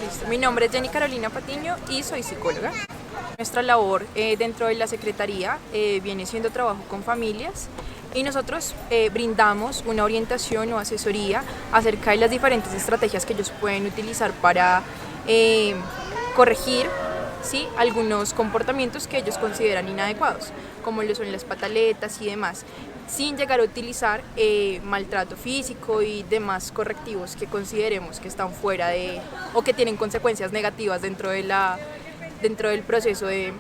Listo. Mi nombre es Jenny Carolina Patiño y soy psicóloga. Nuestra labor dentro de la Secretaría viene siendo trabajo con familias y nosotros brindamos una orientación o asesoría acerca de las diferentes estrategias que ellos pueden utilizar para corregir, ¿sí?, algunos comportamientos que ellos consideran inadecuados, como lo son las pataletas y demás, sin llegar a utilizar maltrato físico y demás correctivos que consideremos que están fuera de o que tienen consecuencias negativas dentro del proceso de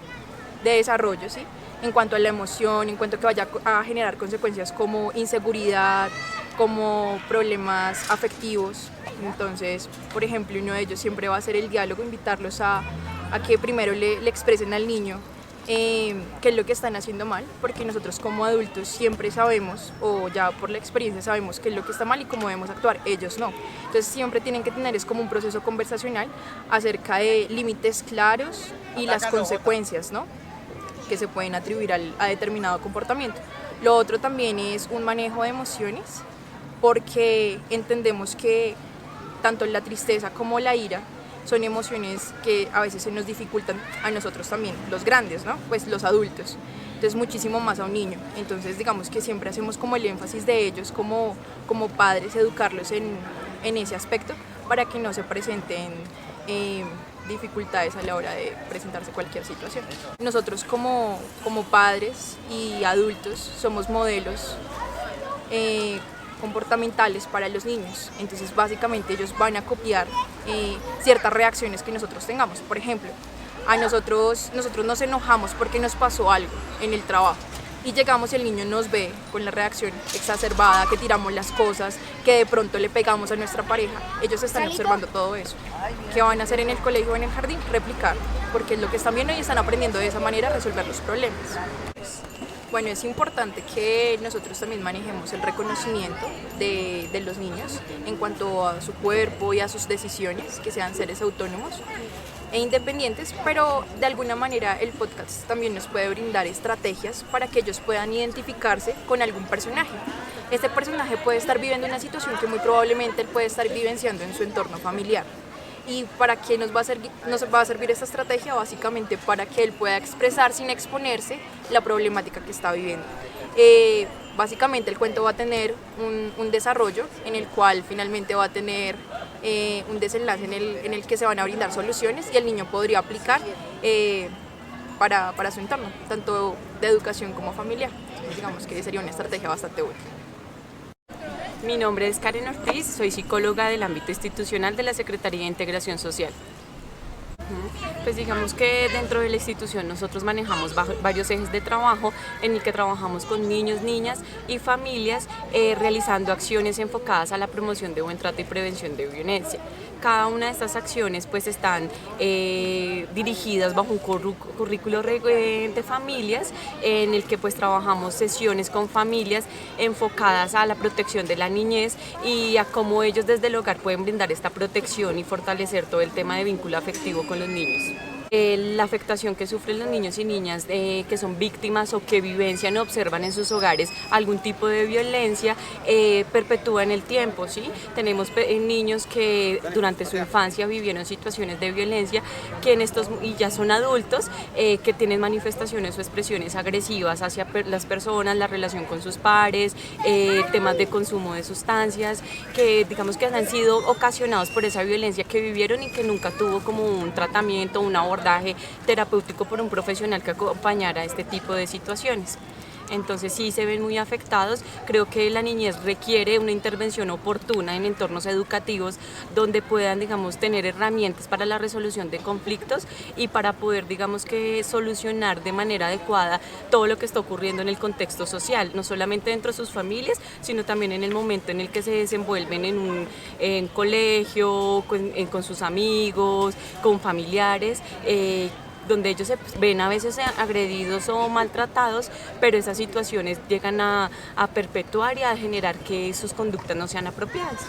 desarrollo, ¿sí? En cuanto a la emoción, en cuanto a que vaya a generar consecuencias como inseguridad, como problemas afectivos. Entonces, por ejemplo, uno de ellos siempre va a ser el diálogo, invitarlos a que primero le expresen al niño qué es lo que están haciendo mal, porque nosotros como adultos siempre sabemos, o ya por la experiencia sabemos qué es lo que está mal y cómo debemos actuar, ellos no. Entonces siempre tienen que tener es como un proceso conversacional acerca de límites claros y las consecuencias, ¿no?, que se pueden atribuir a determinado comportamiento. Lo otro también es un manejo de emociones, porque entendemos que tanto la tristeza como la ira son emociones que a veces se nos dificultan a nosotros también, los grandes, ¿no?, pues los adultos, entonces muchísimo más a un niño. Entonces digamos que siempre hacemos como el énfasis de ellos como padres, educarlos en ese aspecto para que no se presenten dificultades a la hora de presentarse cualquier situación. Nosotros como padres y adultos somos modelos comportamentales para los niños, entonces básicamente ellos van a copiar ciertas reacciones que nosotros tengamos. Por ejemplo, nosotros nos enojamos porque nos pasó algo en el trabajo y llegamos y el niño nos ve con la reacción exacerbada, que tiramos las cosas, que de pronto le pegamos a nuestra pareja. Ellos están observando todo eso. ¿Qué van a hacer en el colegio o en el jardín? Replicar, porque es lo que están viendo y están aprendiendo de esa manera a resolver los problemas. Bueno, es importante que nosotros también manejemos el reconocimiento de los niños en cuanto a su cuerpo y a sus decisiones, que sean seres autónomos e independientes, pero de alguna manera el podcast también nos puede brindar estrategias para que ellos puedan identificarse con algún personaje. Este personaje puede estar viviendo una situación que muy probablemente él puede estar vivenciando en su entorno familiar. ¿Y para qué nos va a servir esta estrategia? Básicamente para que él pueda expresar sin exponerse la problemática que está viviendo. Básicamente el cuento va a tener un desarrollo en el cual finalmente va a tener un desenlace en el que se van a brindar soluciones y el niño podría aplicar para su entorno, tanto de educación como familiar. Entonces, digamos que sería una estrategia bastante útil. Mi nombre es Karen Ortiz, soy psicóloga del ámbito institucional de la Secretaría de Integración Social. Pues digamos que dentro de la institución nosotros manejamos varios ejes de trabajo en el que trabajamos con niños, niñas y familias realizando acciones enfocadas a la promoción de buen trato y prevención de violencia. Cada una de estas acciones pues están dirigidas bajo un currículo de familias en el que pues trabajamos sesiones con familias enfocadas a la protección de la niñez y a cómo ellos desde el hogar pueden brindar esta protección y fortalecer todo el tema de vínculo afectivo con los niños. La afectación que sufren los niños y niñas que son víctimas o que vivencian o observan en sus hogares algún tipo de violencia perpetúa en el tiempo, ¿sí? Tenemos niños que durante su infancia vivieron situaciones de violencia y ya son adultos que tienen manifestaciones o expresiones agresivas hacia las personas, la relación con sus pares, temas de consumo de sustancias que digamos que han sido ocasionados por esa violencia que vivieron y que nunca tuvo como un tratamiento, un abordaje terapéutico por un profesional que acompañara este tipo de situaciones. Entonces sí se ven muy afectados. Creo que la niñez requiere una intervención oportuna en entornos educativos donde puedan, digamos, tener herramientas para la resolución de conflictos y para poder, digamos, que solucionar de manera adecuada todo lo que está ocurriendo en el contexto social, no solamente dentro de sus familias, sino también en el momento en el que se desenvuelven en colegio, con sus amigos, con familiares, donde ellos se ven a veces agredidos o maltratados, pero esas situaciones llegan a perpetuar y a generar que sus conductas no sean apropiadas.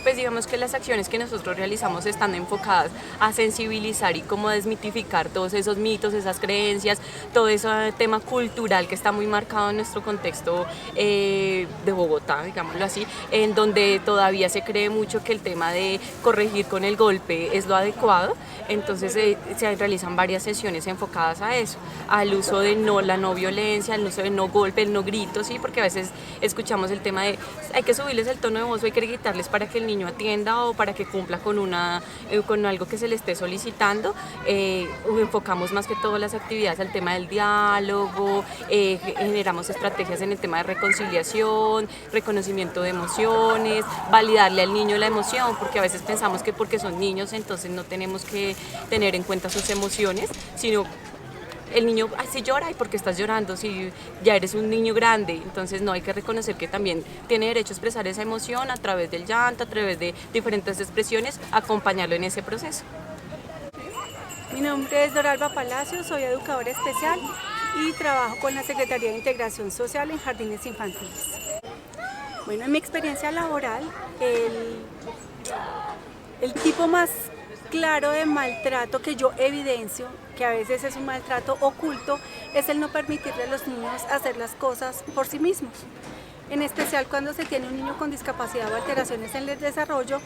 Pues digamos que las acciones que nosotros realizamos están enfocadas a sensibilizar y como desmitificar todos esos mitos, esas creencias, todo ese tema cultural que está muy marcado en nuestro contexto de Bogotá, digámoslo así, en donde todavía se cree mucho que el tema de corregir con el golpe es lo adecuado. Entonces se realizan varias sesiones enfocadas a eso, al uso de la no violencia, al uso de no golpe, el no grito, ¿sí? Porque a veces escuchamos el tema de hay que subirles el tono de voz o hay que gritarles para que el niño atienda o para que cumpla con algo que se le esté solicitando. Enfocamos más que todo las actividades al tema del diálogo, generamos estrategias en el tema de reconciliación, reconocimiento de emociones, validarle al niño la emoción, porque a veces pensamos que porque son niños entonces no tenemos que tener en cuenta sus emociones, sino el niño así llora y porque estás llorando, si ya eres un niño grande, entonces no, hay que reconocer que también tiene derecho a expresar esa emoción a través del llanto, a través de diferentes expresiones, acompañarlo en ese proceso. Mi nombre es Doralba Palacio, soy educadora especial y trabajo con la Secretaría de Integración Social en jardines infantiles. Bueno, en mi experiencia laboral, el tipo más claro de maltrato que yo evidencio, que a veces es un maltrato oculto, es el no permitirle a los niños hacer las cosas por sí mismos. En especial cuando se tiene un niño con discapacidad o alteraciones en el desarrollo,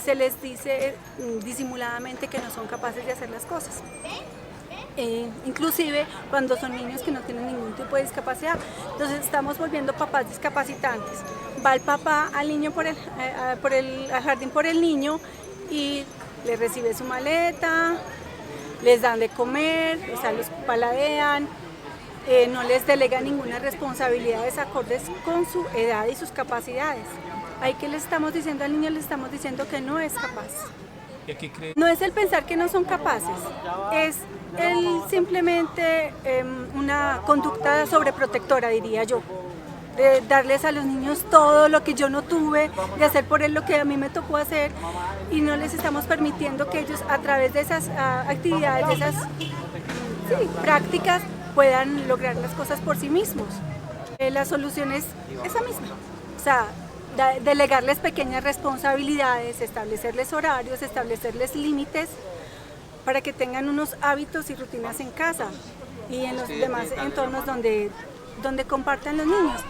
se les dice disimuladamente que no son capaces de hacer las cosas. Inclusive cuando son niños que no tienen ningún tipo de discapacidad. Entonces estamos volviendo papás discapacitantes. Va el papá al niño al jardín por el niño y le recibe su maleta, les dan de comer, o sea, los paladean, no les delega ninguna responsabilidad acordes con su edad y sus capacidades. Ahí que le estamos diciendo al niño, le estamos diciendo que no es capaz. No es el pensar que no son capaces, es simplemente una conducta sobreprotectora, diría yo. De darles a los niños todo lo que yo no tuve, de hacer por él lo que a mí me tocó hacer, y no les estamos permitiendo que ellos a través de esas actividades, de esas prácticas, puedan lograr las cosas por sí mismos. La solución es esa misma, o sea, delegarles pequeñas responsabilidades, establecerles horarios, establecerles límites para que tengan unos hábitos y rutinas en casa y en los demás entornos donde compartan los niños.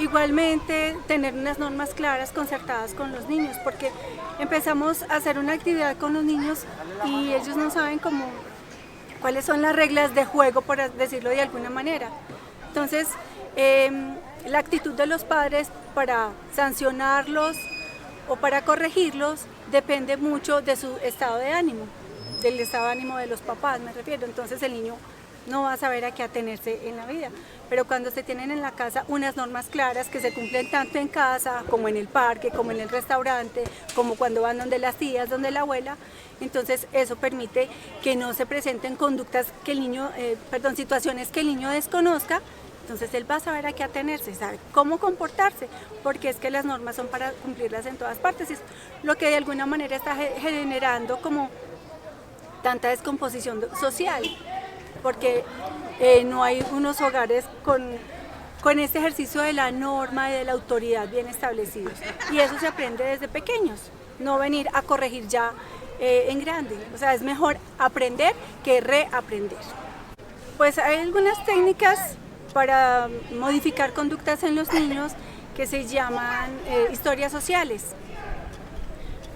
Igualmente, tener unas normas claras, concertadas con los niños, porque empezamos a hacer una actividad con los niños y ellos no saben cuáles son las reglas de juego, por decirlo de alguna manera. Entonces, la actitud de los padres para sancionarlos o para corregirlos depende mucho de su estado de ánimo, del estado de ánimo de los papás, me refiero. Entonces el niño no va a saber a qué atenerse en la vida. Pero cuando se tienen en la casa unas normas claras que se cumplen tanto en casa como en el parque, como en el restaurante, como cuando van donde las tías, donde la abuela, entonces eso permite que no se presenten conductas que el niño, situaciones que el niño desconozca. Entonces él va a saber a qué atenerse, sabe cómo comportarse, porque es que las normas son para cumplirlas en todas partes. Es lo que de alguna manera está generando como tanta descomposición social, porque no hay unos hogares con este ejercicio de la norma y de la autoridad bien establecidos. Y eso se aprende desde pequeños, no venir a corregir ya en grande. O sea, es mejor aprender que reaprender. Pues hay algunas técnicas para modificar conductas en los niños que se llaman historias sociales,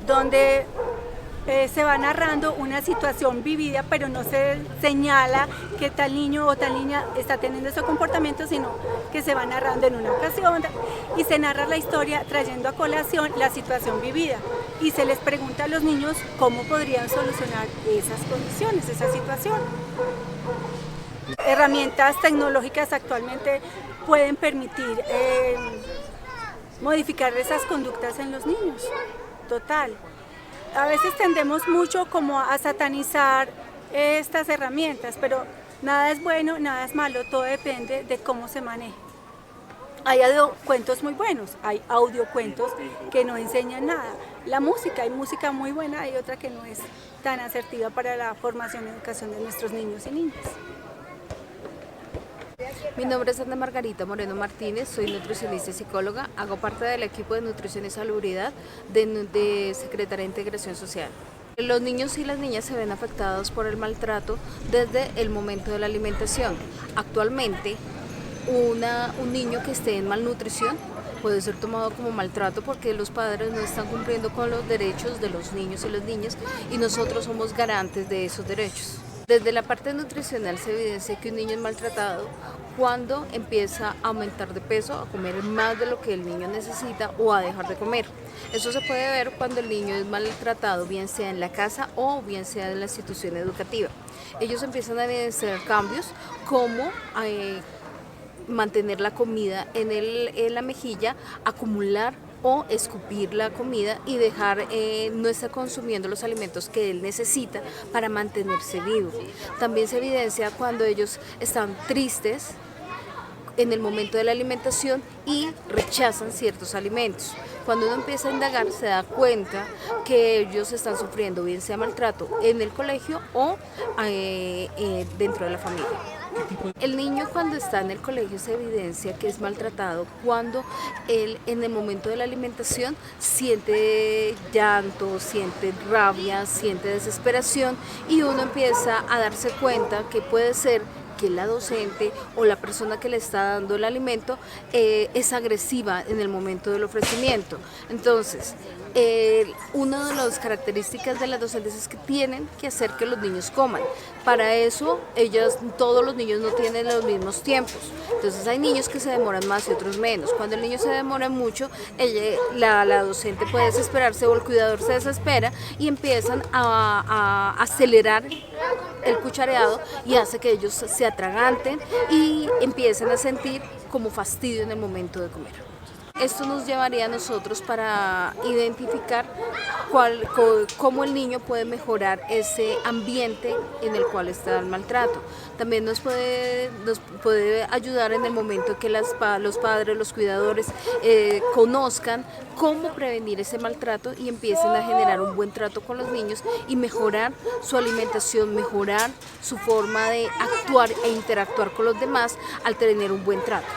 donde se va narrando una situación vivida, pero no se señala que tal niño o tal niña está teniendo ese comportamiento, sino que se va narrando en una ocasión y se narra la historia trayendo a colación la situación vivida y se les pregunta a los niños cómo podrían solucionar esas condiciones, esa situación. Herramientas tecnológicas actualmente pueden permitir modificar esas conductas en los niños, total. A veces tendemos mucho como a satanizar estas herramientas, pero nada es bueno, nada es malo, todo depende de cómo se maneje. Hay cuentos muy buenos, hay audiocuentos que no enseñan nada. La música, hay música muy buena, hay otra que no es tan asertiva para la formación y educación de nuestros niños y niñas. Mi nombre es Ana Margarita Moreno Martínez, soy nutricionista y psicóloga, hago parte del equipo de nutrición y salubridad de Secretaría de Integración Social. Los niños y las niñas se ven afectados por el maltrato desde el momento de la alimentación. Actualmente, un niño que esté en malnutrición puede ser tomado como maltrato porque los padres no están cumpliendo con los derechos de los niños y las niñas y nosotros somos garantes de esos derechos. Desde la parte nutricional se evidencia que un niño es maltratado cuando empieza a aumentar de peso, a comer más de lo que el niño necesita o a dejar de comer. Eso se puede ver cuando el niño es maltratado, bien sea en la casa o bien sea en la institución educativa. Ellos empiezan a evidenciar cambios como mantener la comida en la mejilla, acumular o escupir la comida y dejar no estar consumiendo los alimentos que él necesita para mantenerse vivo. También se evidencia cuando ellos están tristes en el momento de la alimentación y rechazan ciertos alimentos. Cuando uno empieza a indagar se da cuenta que ellos están sufriendo bien sea maltrato en el colegio o dentro de la familia. El niño cuando está en el colegio se evidencia que es maltratado cuando él en el momento de la alimentación siente llanto, siente rabia, siente desesperación y uno empieza a darse cuenta que puede ser que la docente o la persona que le está dando el alimento es agresiva en el momento del ofrecimiento. Entonces, una de las características de las docentes es que tienen que hacer que los niños coman. Para eso, todos los niños no tienen los mismos tiempos. Entonces, hay niños que se demoran más y otros menos. Cuando el niño se demora mucho, la docente puede desesperarse o el cuidador se desespera y empiezan a acelerar el cuchareado y hace que ellos se atraganten y empiecen a sentir como fastidio en el momento de comer. Esto nos llevaría a nosotros para identificar cómo el niño puede mejorar ese ambiente en el cual está el maltrato. También nos puede ayudar en el momento que los padres, los cuidadores conozcan cómo prevenir ese maltrato y empiecen a generar un buen trato con los niños y mejorar su alimentación, mejorar su forma de actuar e interactuar con los demás al tener un buen trato.